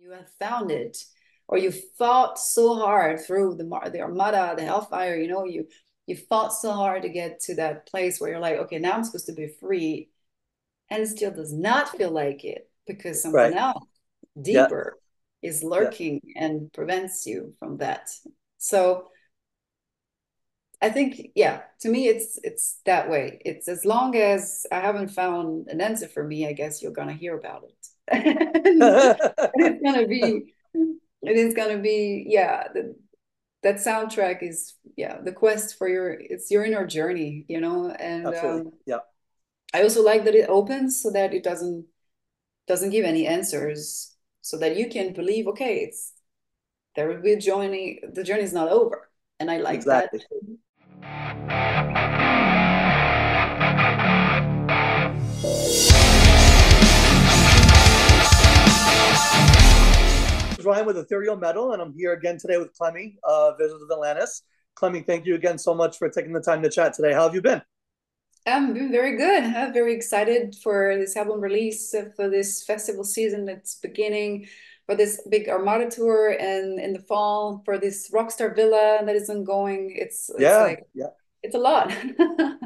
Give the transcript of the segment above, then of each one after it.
You have found it, or you fought so hard through the Armada, the Hellfire. You fought so hard to get to that place where you're like, okay, now I'm supposed to be free, and it still does not feel like it because something Right. else Yeah. deeper is Yeah. lurking and prevents you from that. So I think, yeah, to me, it's that way. It's as long as I haven't found an answer for me, I guess you're gonna hear about it. And it's gonna be, it is gonna be, yeah, that soundtrack is, yeah, the quest for it's your inner journey, and Absolutely. Yeah. I also like that it opens so that it doesn't give any answers, so that you can believe, okay, there will be a journey, the journey is not over, and I like that. Exactly. Ryan with Ethereal Metal, and I'm here again today with Clemmy, Visions of Atlantis. Clemmy, thank you again so much for taking the time to chat today. How have you been? I'm doing very good. I'm very excited for this album release, for this festival season that's beginning, for this big Armada tour, and in the fall for this Rockstar Villa that is ongoing. It's Yeah, like yeah, it's a lot.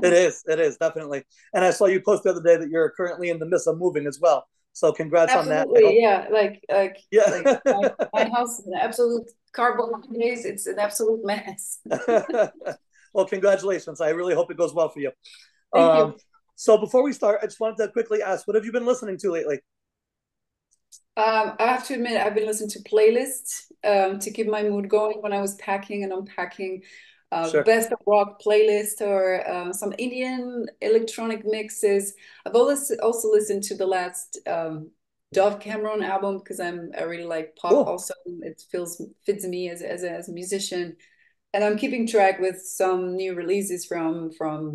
it is definitely. And I saw you post the other day that you're currently in the midst of moving as well. So congrats on that. I Absolutely, hope. yeah. Yeah. Like my house is an absolute cardboard place. It's an absolute mess. Well, congratulations. I really hope it goes well for you. Thank you. Um, so before we start, I just wanted to quickly ask, what have you been listening to lately? I have to admit, I've been listening to playlists to keep my mood going when I was packing and unpacking. Sure. Best of rock playlist or some Indian electronic mixes. I've always also listened to the last Dove Cameron album because I really like pop. Cool. Also, it feels fits me as a musician, and I'm keeping track with some new releases from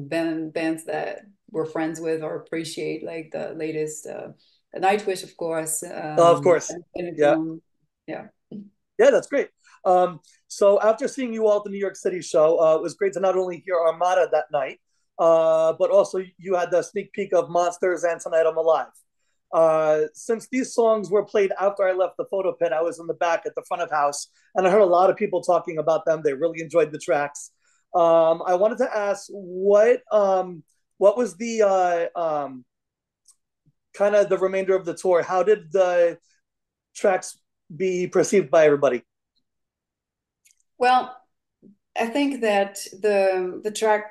bands that we're friends with or appreciate, like the latest Nightwish, of course, Of course. and Yeah. yeah. Yeah, that's great. So after seeing you all at the New York City show, it was great to not only hear Armada that night, but also you had the sneak peek of Monsters and Tonight I'm Alive. Since these songs were played after I left the photo pit, I was in the back at the front of house, and I heard a lot of people talking about them. They really enjoyed the tracks. I wanted to ask what was the kind of the remainder of the tour? How did the tracks be perceived by everybody? Well, I think that the track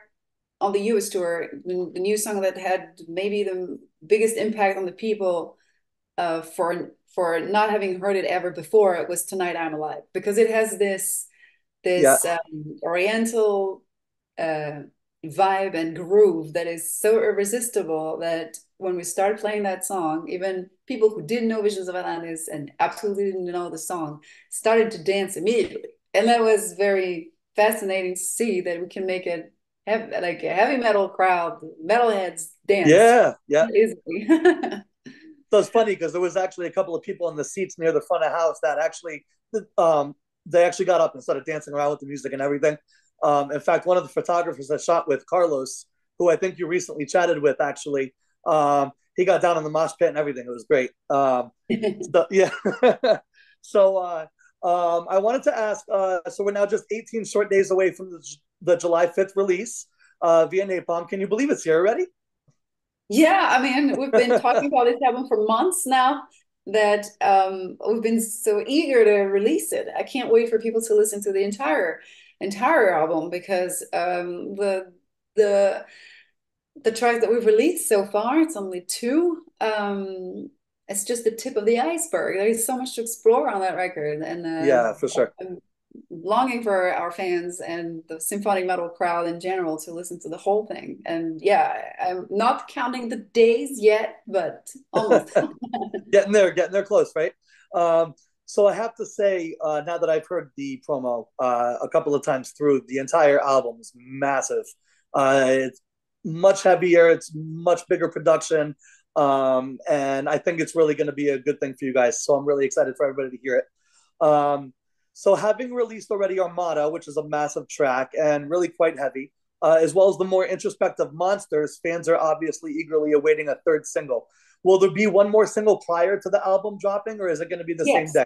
on the US tour, the new song that had maybe the biggest impact on the people for not having heard it ever before, it was Tonight I'm Alive, because it has Yeah, this oriental uh, vibe and groove that is so irresistible that when we started playing that song, even people who didn't know Visions of Atlantis and absolutely didn't know the song started to dance immediately. And that was very fascinating to see that we can make it have like a heavy metal crowd, metalheads dance yeah, yeah. easily. So it's funny because there was actually a couple of people in the seats near the front of house that um, they actually got up and started dancing around with the music and everything. In fact, one of the photographers I shot with, Carlos, who I think you recently chatted with, actually, he got down in the mosh pit and everything. It was great. So yeah. so I wanted to ask. So we're now just 18 short days away from the July 5th release via Napalm. Can you believe it's here already? Yeah, I mean, we've been talking about this album for months now that we've been so eager to release it. I can't wait for people to listen to the entire album because the the tracks that we've released so far, it's only two. It's just the tip of the iceberg. There is so much to explore on that record, and Yeah, for sure. I'm longing for our fans and the symphonic metal crowd in general to listen to the whole thing. And yeah, I'm not counting the days yet, but almost. Getting there close, right? So I have to say, now that I've heard the promo a couple of times through, the entire album is massive. It's much heavier, it's much bigger production, and I think it's really going to be a good thing for you guys. So I'm really excited for everybody to hear it. So having released already Armada, which is a massive track and really quite heavy, as well as the more introspective Monsters, fans are obviously eagerly awaiting a third single. Will there be one more single prior to the album dropping, or is it going to be the same Yes. day?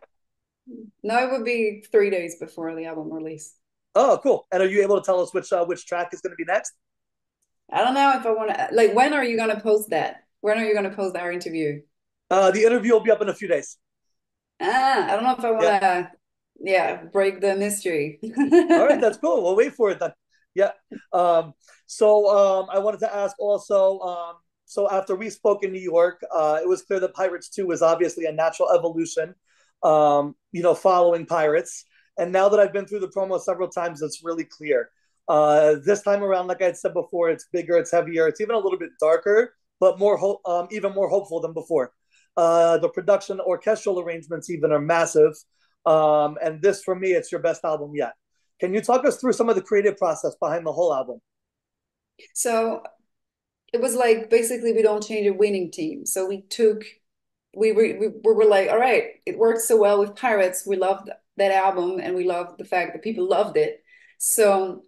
No, it would be 3 days before the album release. Oh, cool. And are you able to tell us which track is going to be next? I don't know if I want to, like, when are you going to post that? When are you going to post our interview? The interview will be up in a few days. I don't know if I want Yeah. to, yeah, break the mystery. All right, that's cool. We'll wait for it then. Yeah. Um, so I wanted to ask also. So after we spoke in New York, it was clear that Pirates 2 was obviously a natural evolution. Following Pirates, and now that I've been through the promo several times, it's really clear. This time around, like I said before, it's bigger, it's heavier, it's even a little bit darker, but even more hopeful than before. The production, orchestral arrangements, even are massive. And this, for me, it's your best album yet. Can you talk us through some of the creative process behind the whole album? So it was like basically we don't change a winning team. So we were like, all right, it worked so well with Pirates. We loved that album and we loved the fact that people loved it. So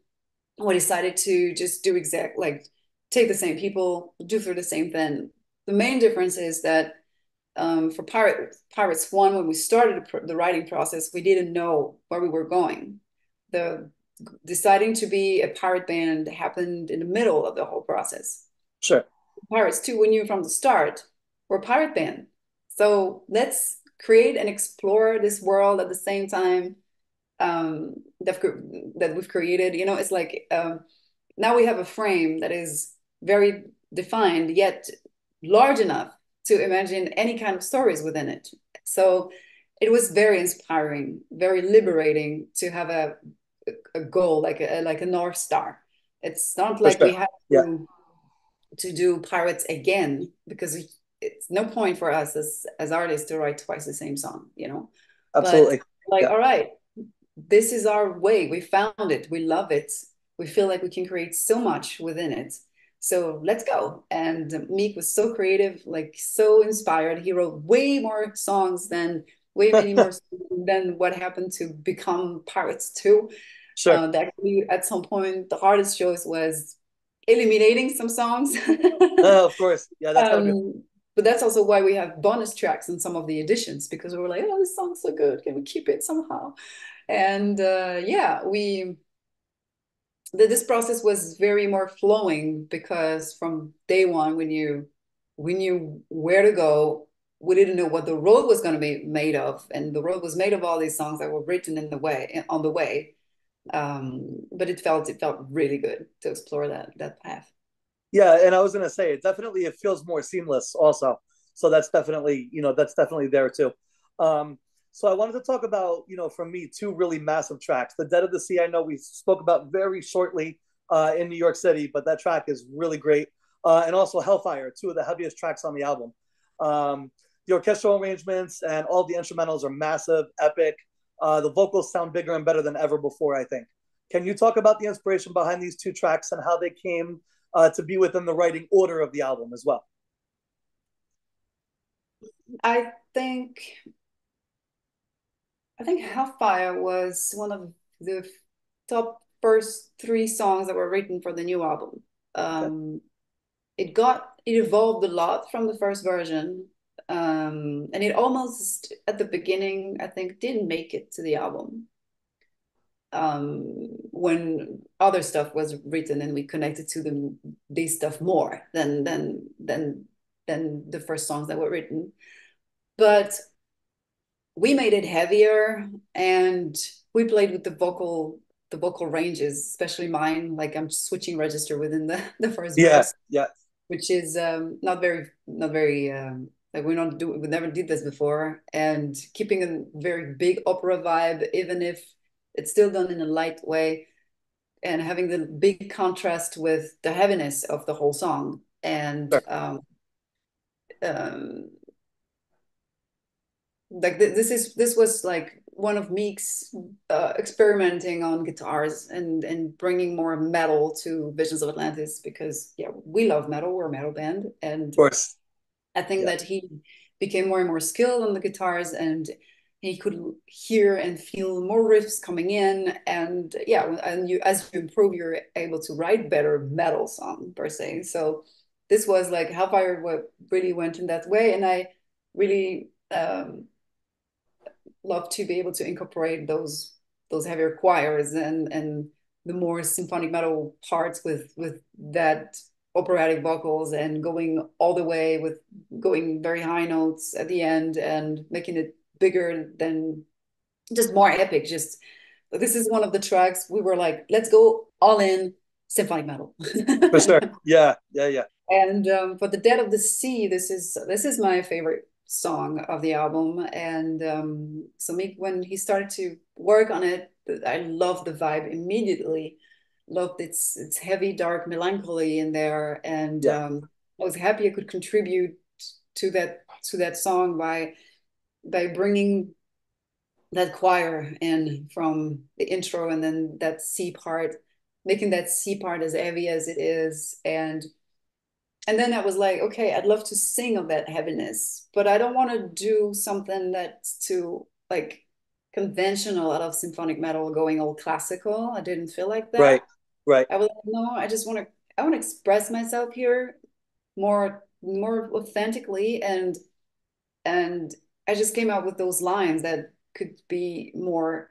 we decided to just do exact like take the same people, do for the same thing. The main difference is that for Pirates One, when we started the writing process, we didn't know where we were going. The deciding to be a pirate band happened in the middle of the whole process. Sure, Pirates Two, we knew from the start we're a pirate band, so let's create and explore this world at the same time that we've created. You know, it's like now we have a frame that is very defined yet large enough to imagine any kind of stories within it. So it was very inspiring, very liberating to have a goal like a North Star. It's not for like sure. we have Yeah, to do Pirates again because it's no point for us as artists to write twice the same song, you know. But absolutely. like, Yeah, all right, this is our way. We found it. We love it. We feel like we can create so much within it. So let's go. And Meek was so creative, like so inspired. He wrote way more songs than way many more than what happened to become Pirates 2. sure. That we, at some point, the hardest choice was eliminating some songs. Of course. Yeah, that's got to be. But that's also why we have bonus tracks in some of the editions because we were like, oh, this song's so good. Can we keep it somehow? And yeah, this process was very more flowing because from day one we knew where to go. We didn't know what the road was going to be made of, and the road was made of all these songs that were written in the way on the way. But it felt really good to explore that path. Yeah, and I was gonna say it feels more seamless also. So that's definitely there too. Um, so I wanted to talk about, for me, two really massive tracks. The Dead of the Sea, I know we spoke about very shortly in New York City, but that track is really great. And also Hellfire, two of the heaviest tracks on the album. Um, the orchestral arrangements and all the instrumentals are massive, epic. The vocals sound bigger and better than ever before, I think. Can you talk about the inspiration behind these two tracks and how they came to be within the writing order of the album as well? I think I think Hellfire was one of the top first three songs that were written for the new album. Okay. It evolved a lot from the first version, and it almost at the beginning I think didn't make it to the album when other stuff was written and we connected to these stuff more than the first songs that were written. But we made it heavier and we played with the vocal ranges, especially mine. Like I'm switching register within the first Yeah, verse, yeah, which is not very like we never did this before, and keeping a very big opera vibe, even if it's still done in a light way, and having the big contrast with the heaviness of the whole song. And sure. um, like this was like one of Meek's experimenting on guitars and bringing more metal to Visions of Atlantis because yeah, we love metal, we're a metal band, and Of course. I think Yeah, that he became more and more skilled on the guitars and he could hear and feel more riffs coming in, and yeah, and as you improve you're able to write better metal song per se. So this was like Hellfire what really went in that way, and I really love to be able to incorporate those heavier choirs and the more symphonic metal parts with that operatic vocals and going all the way with going very high notes at the end and making it bigger than just more epic. Just this is one of the tracks we were like, let's go all in symphonic metal. For sure. Yeah, yeah, yeah, And for the Dead of the Sea, this is my favorite song of the album. And so Mick, when he started to work on it, I loved the vibe immediately. Loved its heavy, dark melancholy in there, and yeah. I was happy I could contribute to that song by bringing that choir in from the intro and then that C part, making that C part as heavy as it is, and then I was like, okay, I'd love to sing of that heaviness, but I don't want to do something that's too like conventional out of symphonic metal going all classical. I didn't feel like Right, that. right, I was like, no, I want to express myself here more authentically and I just came out with those lines that could be more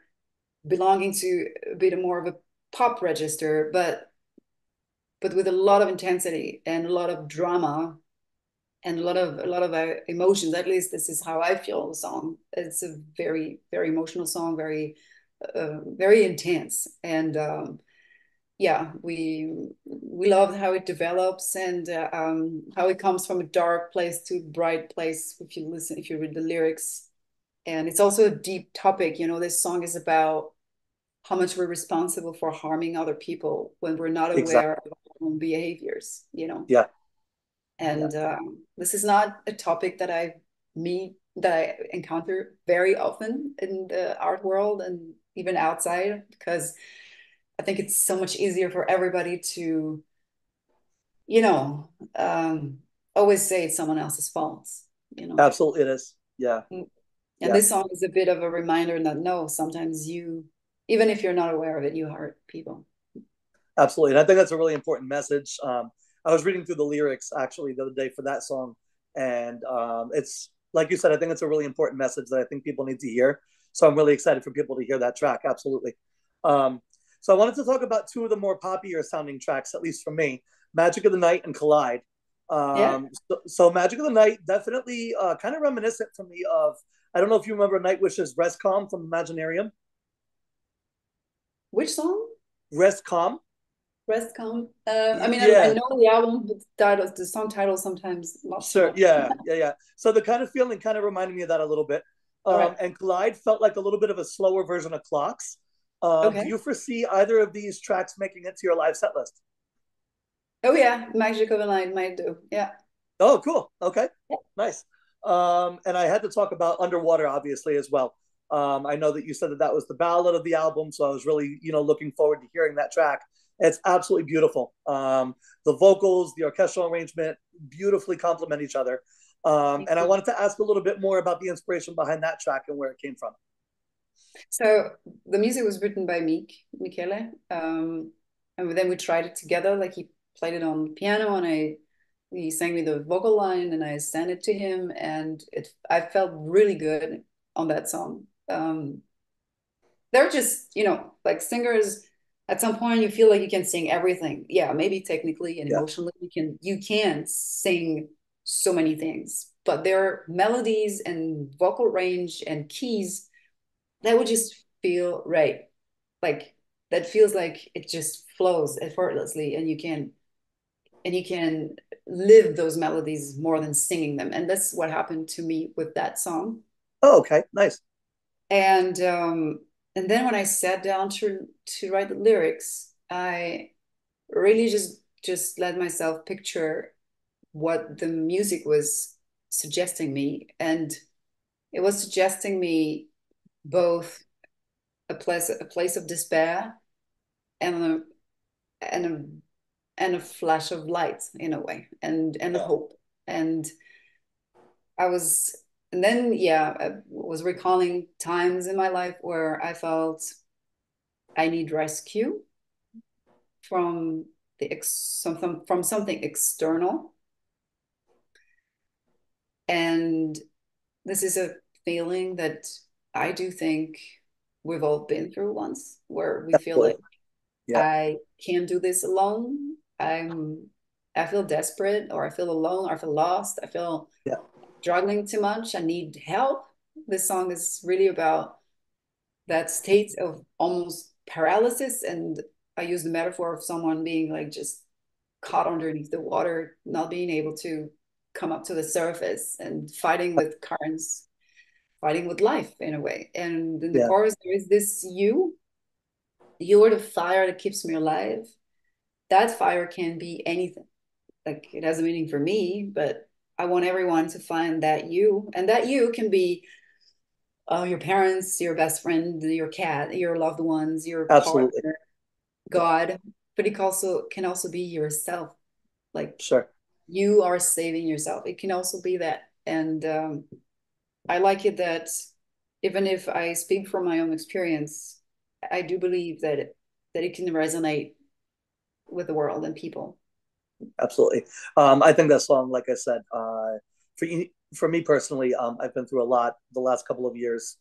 belonging to a bit more of a pop register, but with a lot of intensity and a lot of drama and a lot of emotions. At least this is how I feel the song. It's a very very emotional song, very intense, and yeah, we love how it develops and how it comes from a dark place to a bright place. If you read the lyrics, and it's also a deep topic. This song is about how much we're responsible for harming other people when we're not aware exactly. of our own behaviors. Yeah, yeah, And this is not a topic that I encounter very often in the art world and even outside, because I think it's so much easier for everybody to, you know, always say it's someone else's fault, you know. absolutely it is. Yeah, And yeah. this song is a bit of a reminder that no, sometimes even if you're not aware of it, you hurt people. Absolutely. And I think that's a really important message. I was reading through the lyrics actually the other day for that song. And it's like you said, I think it's a really important message that I think people need to hear. So I'm really excited for people to hear that track. Absolutely. Um, so I wanted to talk about two of the more popular sounding tracks, at least for me, Magic of the Night and Collide. Yeah. So Magic of the Night definitely kind of reminiscent for me of, I don't know if you remember Nightwish's Rest Calm from Imaginarium. Which song? Rest Calm. Rest Calm. I mean, I Yeah, know the album, but the song title sometimes not so sure. much. Yeah, yeah, yeah. So the kind of feeling kind of reminded me of that a little bit. All right. And Collide felt like a little bit of a slower version of Clocks. Do Okay. you foresee either of these tracks making it to your live set list? Oh yeah, Magic of the Night might do. Yeah. Oh, cool. Okay, nice. And I had to talk about Underwater, obviously, as well. I know that you said that that was the ballad of the album, so I was really, looking forward to hearing that track. It's absolutely beautiful. The vocals, the orchestral arrangement, beautifully complement each other. And I wanted to ask a little bit more about the inspiration behind that track and where it came from. So the music was written by Michele, and then we tried it together. Like he played it on piano, and he sang me the vocal line, and I sang it to him, and I felt really good on that song. They're just, like singers. At some point, you feel like you can sing everything. Yeah, maybe technically and Yeah. emotionally, you can sing so many things, but there are melodies and vocal range and keys that would just feel right. Like that feels like it just flows effortlessly, and you can live those melodies more than singing them. And that's what happened to me with that song. Oh, okay. Nice. And then when I sat down to write the lyrics, I really just let myself picture what the music was suggesting me, and it was suggesting me both a place of despair and a and a flash of light in a way, and a Yeah. hope. And I was and then yeah, I was recalling times in my life where I felt I need rescue from from something external. And this is a feeling that I do think we've all been through once where we feel like Absolutely. Yeah. I can't do this alone. I feel desperate, or I feel alone, or I feel lost. I feel Yeah. struggling too much. I need help. This song is really about that state of almost paralysis. And I use the metaphor of someone being like just caught underneath the water, not being able to come up to the surface and fighting with currents, fighting with life in a way. And in the Yeah. chorus, there is this you're the fire that keeps me alive. That fire can be anything. Like it has a meaning for me, but I want everyone to find that you, and that you can be your parents, your best friend, your cat, your loved ones, your Absolutely. partner, Yeah. God, but it also can also be yourself. Like Sure. you are saving yourself. It can also be that. And I like it that even if I speak from my own experience, I do believe that it can resonate with the world and people. Absolutely. I think that song, like I said, for for me personally, I've been through a lot the last couple of years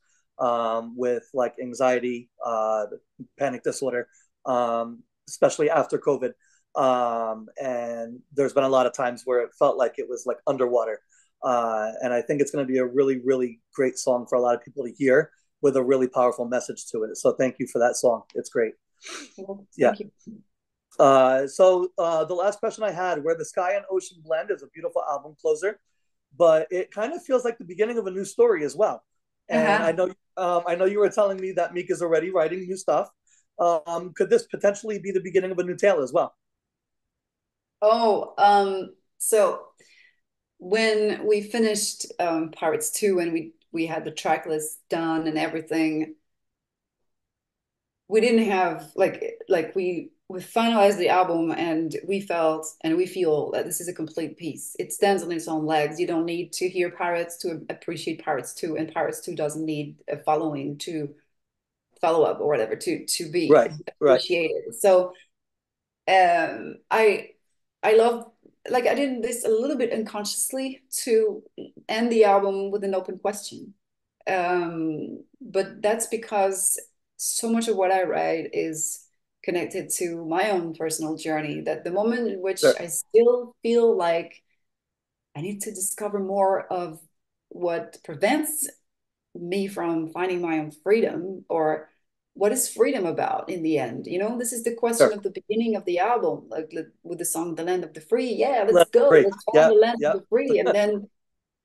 with like anxiety, panic disorder, especially after COVID. And there's been a lot of times where it felt like it was like underwater. And I think it's going to be a really, really great song for a lot of people to hear with a really powerful message to it. So thank you for that song. It's great. Well, Yeah. thank you. The last question I had, Where the Sky and Ocean Blend, is a beautiful album closer, but it kind of feels like the beginning of a new story as well. And Uh-huh. I know you were telling me that Meek is already writing new stuff. Could this potentially be the beginning of a new tale as well? Oh, so when we finished Pirates 2 and we had the track list done and everything, we didn't have like we finalized the album and we felt and we feel that this is a complete piece. It stands on its own legs. You don't need to hear Pirates to appreciate Pirates 2, and Pirates 2 doesn't need a following to follow up or whatever to be Right, right, appreciated. So I love, like I did this a little bit unconsciously to end the album with an open question. But that's because so much of what I write is connected to my own personal journey. That the moment in which sure, I still feel like I need to discover more of what prevents me from finding my own freedom, or what is freedom about in the end. This is the question sure. of the beginning of the album, like with the song "The Land of the Free." Yeah, let's Let go, free. let's find Yeah, the land of yeah, the free. And then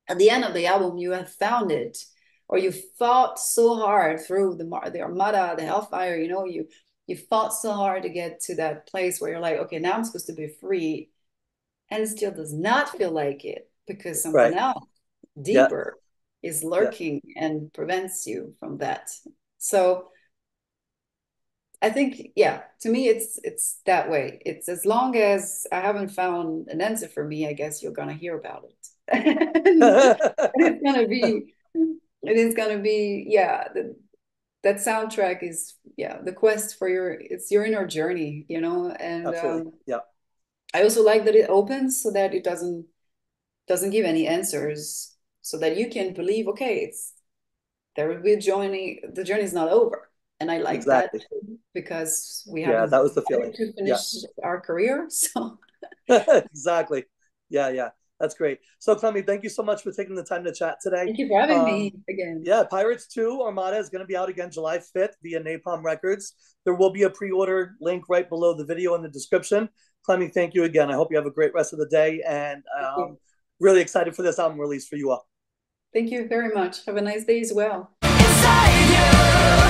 at the end of the album you have found it, or you fought so hard through the Armada, the Hellfire. You fought so hard to get to that place where you're like, okay, now I'm supposed to be free, and it still does not feel like it because something right. else Yeah, deeper is yeah. lurking and prevents you from that. So I think, yeah, to me it's that way. It's as long as I haven't found an answer for me, I guess you're gonna hear about it. And it's gonna be, yeah, that soundtrack is, yeah, the quest for it's your inner journey, and Absolutely. Yeah. I also like that it opens so that it doesn't give any answers, so that you can believe, okay, there will be a journey. The journey is not over. And I like that Exactly. too, because we Yeah, haven't that was the decided feeling. to Yeah. finish our career. So Exactly. Yeah, yeah. That's great. So, Clemmy, thank you so much for taking the time to chat today. thank you for having me Um, again. yeah, Pirates 2 Armada is going to be out again July 5th via Napalm Records. There will be a pre order link right below the video in the description. Clemmy, thank you again. I hope you have a great rest of the day, and Thank you. really excited for this album release for you all. Thank you very much. Have a nice day as well. Inside you.